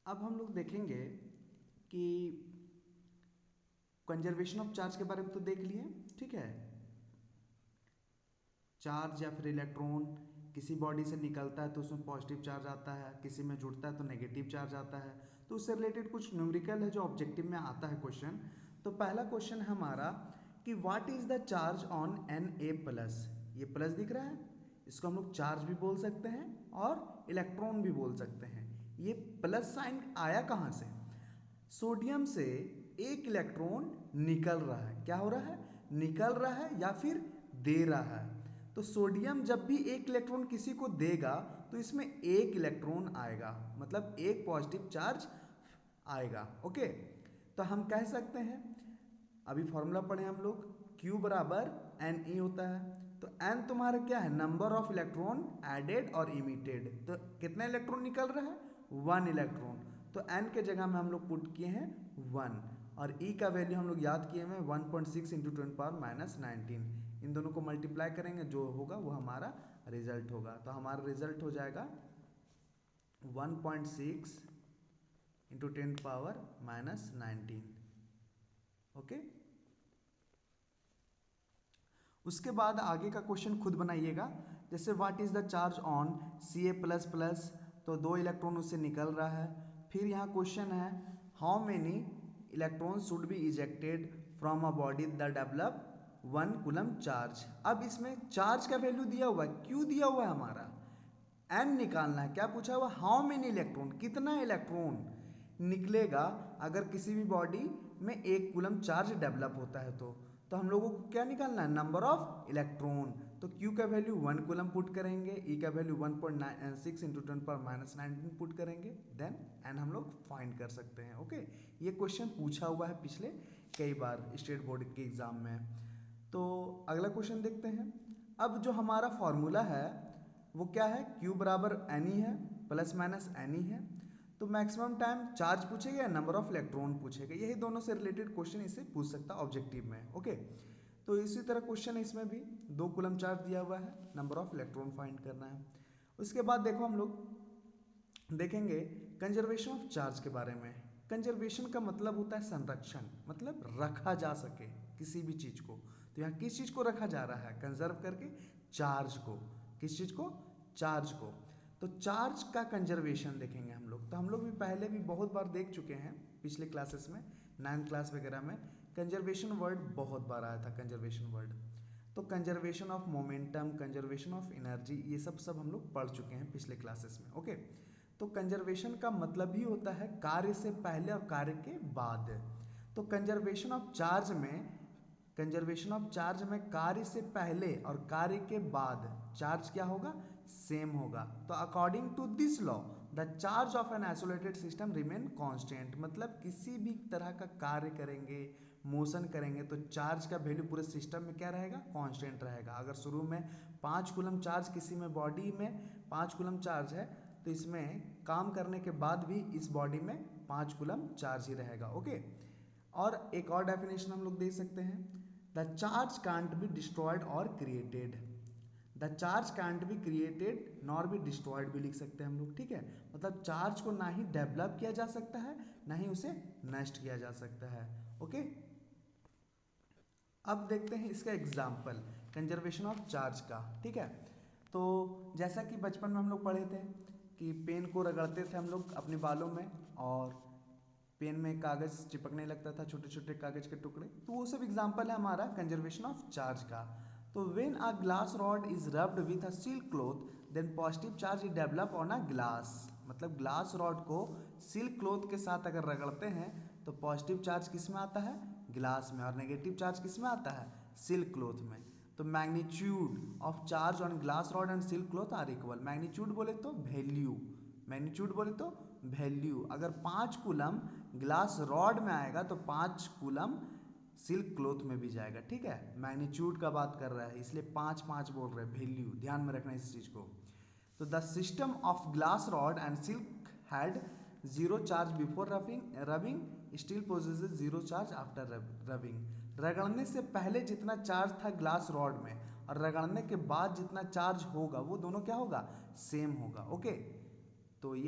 अब हम लोग देखेंगे कि कंजर्वेशन ऑफ चार्ज के बारे में तो देख लिए, ठीक है। चार्ज या फिर इलेक्ट्रॉन किसी बॉडी से निकलता है तो उसमें पॉजिटिव चार्ज आता है, किसी में जुड़ता है तो नेगेटिव चार्ज आता है। तो उससे रिलेटेड कुछ न्यूमेरिकल है जो ऑब्जेक्टिव में आता है क्वेश्चन। तो पहला क्वेश्चन है हमारा कि what is the charge on Na+। ये प्लस दिख रहा है, इसको हम लोग चार्ज भी बोल सकते हैं और इलेक्ट्रॉन भी बोल सकते हैं। ये प्लस साइन आया कहाँ से? सोडियम से एक इलेक्ट्रॉन निकल रहा है। क्या हो रहा है? निकल रहा है या फिर दे रहा है। तो सोडियम जब भी एक इलेक्ट्रॉन किसी को देगा तो इसमें एक इलेक्ट्रॉन आएगा, मतलब एक पॉजिटिव चार्ज आएगा। ओके, तो हम कह सकते हैं, अभी फॉर्मूला पढ़े हम लोग, Q बराबर Ne होता है। तो N तुम्हारा क्या है? नंबर ऑफ इलेक्ट्रॉन एडेड और इमिटेड। तो कितना इलेक्ट्रॉन निकल रहा है? 1 इलेक्ट्रॉन। तो N के जगह में हम लोग पुट किए हैं 1 और E का वैल्यू हम लोग याद किए हैं 1.6 इंटू 10⁻19। इन दोनों को मल्टीप्लाई करेंगे, जो होगा वो हमारा रिजल्ट होगा। तो हमारा रिजल्ट हो जाएगा 1.6 इंटू 10⁻19। ओके, उसके बाद आगे का क्वेश्चन खुद बनाइएगा। जैसे what is the charge on Ca++, तो 2 इलेक्ट्रॉन उससे निकल रहा है। फिर यहाँ क्वेश्चन है how many electron should be ejected from a body the develop 1 coulomb charge. अब इसमें चार्ज का वैल्यू दिया हुआ है, क्यों दिया हुआ है हमारा, एन निकालना है। क्या पूछा हुआ? हाउ मेनी इलेक्ट्रॉन, कितना इलेक्ट्रॉन निकलेगा अगर किसी भी बॉडी में 1 कूलम चार्ज डेवलप होता है। तो हम लोगों को क्या निकालना है? Number of electron. तो Q का वैल्यू 1 कूलम पुट करेंगे, E का वैल्यू 1.6 इंटू 10⁻19 पुट करेंगे, देन एन हम लोग फाइंड कर सकते हैं। ओके, ये क्वेश्चन पूछा हुआ है पिछले कई बार स्टेट बोर्ड के एग्जाम में। तो अगला क्वेश्चन देखते हैं। अब जो हमारा फॉर्मूला है वो क्या है? Q बराबर Ne है, प्लस माइनस Ne है। तो मैक्सिमम टाइम चार्ज पूछेगा या नंबर ऑफ इलेक्ट्रॉन पूछेगा, यही दोनों से रिलेटेड क्वेश्चन इसे पूछ सकता है ऑब्जेक्टिव में। ओके, तो इसी तरह क्वेश्चन इसमें भी 2 कूलम चार्ज दिया हुआ है, नंबर ऑफ इलेक्ट्रॉन फाइंड करना है। उसके बाद देखो हम लोग देखेंगे कंजर्वेशन ऑफ चार्ज के बारे में। कंजर्वेशन का मतलब होता है संरक्षण, मतलब रखा जा सके किसी भी चीज को। तो यहाँ किस चीज को रखा जा रहा है? कंजर्व करके चार्ज को। किस चीज को? चार्ज को। तो चार्ज का कंजर्वेशन देखेंगे हम लोग। तो हम लोग भी पहले भी बहुत बार देख चुके हैं पिछले क्लासेस में, 9th क्लास वगैरह में कंजर्वेशन वर्ड बहुत बार आया था। कंजर्वेशन वर्ड तो conservation of momentum, conservation of energy, ये सब हम लोग पढ़ चुके हैं पिछले क्लासेस में। ओके, तो कंजर्वेशन का मतलब ही होता है कार्य से पहले और कार्य के बाद। तो कंजर्वेशन ऑफ चार्ज में, कंजर्वेशन ऑफ चार्ज में कार्य से पहले और कार्य के बाद चार्ज क्या होगा? सेम होगा। तो according to this law the charge of an isolated system remain constant, मतलब किसी भी तरह का कार्य करेंगे, मोशन करेंगे, तो चार्ज का वैल्यू पूरे सिस्टम में क्या रहेगा? कांस्टेंट रहेगा। अगर शुरू में 5 कूलम चार्ज किसी में बॉडी में 5 कूलम चार्ज है, तो इसमें काम करने के बाद भी इस बॉडी में 5 कूलम चार्ज ही रहेगा। ओके, और एक और डेफिनेशन हम लोग दे सकते हैं, the charge can't be destroyed और created. The charge can't be created nor be destroyed भी लिख सकते हैं हम लोग, ठीक है। मतलब चार्ज को ना ही डेवलप किया जा सकता है, ना ही उसे नष्ट किया जा सकता है। ओके, अब देखते हैं इसका एग्जाम्पल कंजर्वेशन ऑफ चार्ज का, ठीक है। तो जैसा कि बचपन में हम लोग पढ़े थे कि पेन को रगड़ते थे हम लोग अपने बालों में और पेन में कागज चिपकने लगता था, छोटे छोटे कागज के टुकड़े। तो वो सब एग्जाम्पल है हमारा कंजर्वेशन ऑफ चार्ज का। तो when a glass rod is rubbed with a silk cloth then positive charge is develop on a glass. मतलब ग्लास रॉड को सिल्क क्लॉथ के साथ अगर रगड़ते हैं तो पॉजिटिव चार्ज किस में आता है? ग्लास में, और नेगेटिव चार्ज किस में आता है? सिल्क क्लॉथ में। तो magnitude of charge on glass rod and silk cloth are equal. Magnitude बोले तो वैल्यू, मैग्नीट्यूड बोले तो वैल्यू। अगर 5 कूलम ग्लास रॉड में आएगा तो 5 कूलम सिल्क क्लॉथ में भी जाएगा, ठीक है। मैग्नीट्यूड का बात कर रहा है इसलिए 5 5 बोल रहे हैं, वैल्यू ध्यान में रखना इस चीज को। तो the system of glass rod and silk had zero charge before rubbing still possesses zero charge after rubbing. रगड़ने से पहले जितना चार्ज था ग्लास रॉड में और रगड़ने के बाद जितना चार्ज होगा वो दोनों क्या होगा? सेम होगा। ओके, तो ये